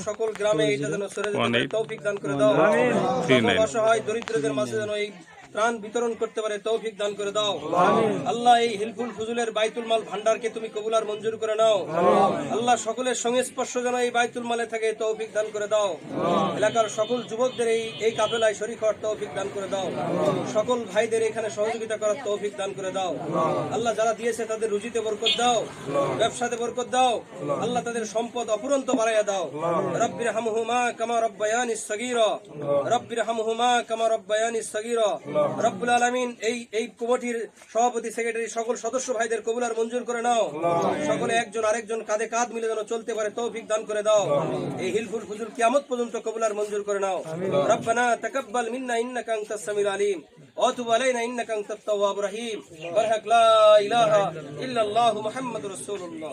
সকল গ্রামে এটা যেন সরে যেতে পারে তৌফিক দান করে দাও। সকল অসহায় দরিদ্রদের মাঝে যেন এই ত্রাণ বিতরণ করতে পারে তৌফিক দান করে দাও। আল্লাহ এই হিলফুল ফুজুলের বাইতুল মাল ভান্ডারকে তুমি কবুল আর মঞ্জুর করে নাও। আল্লাহ সকলের সংস্পর্শ যেন এই বাইতুল মালে থাকে তৌফিক দান করে দাও। এলাকার সকল যুবকদের এই কাফেলায় শরীক হওয়ার তৌফিক দান করে দাও। সকল ভাইদের এখানে সহযোগিতা করার তৌফিক দান করে দাও। আল্লাহ যারা দিয়েছে তাদের রুজিতে বরকত দাও, ব্যবসাতে বরকত দাও। আল্লাহ তাদের সম্পদ অপুরন্ত বাড়াইয়া দাও। রব্বির হামহুমা কামা রব্বায়ানিস সগীরা, রব্বির হামহুমা কামা রব্বায়ানিস সগীরা। রব্বুল আলামিন এই কমিটির সভাপতি, সেক্রেটারি, সকল সদস্য ভাইদের কবুল আর মঞ্জুর করে নাও। সকলে একজন আরেকজন কাঁধে কাঁধ মিলে যেন চলতে পারে তৌফিক দান করে দাও। এই হিলফুল ফুজুল কিয়ামত পর্যন্ত কবুল আর মঞ্জুর করে নাও। রব্বানা তাকাব্বাল মিন্না ইন্নাকা আনতাস সামিউল আলিম ওয়া তুব আলাইনা ইন্নাকা আনতাত তাওয়াবুর রহিম। বারহাক লা ইলাহা ইল্লাল্লাহু মুহাম্মাদুর রাসূলুল্লাহ।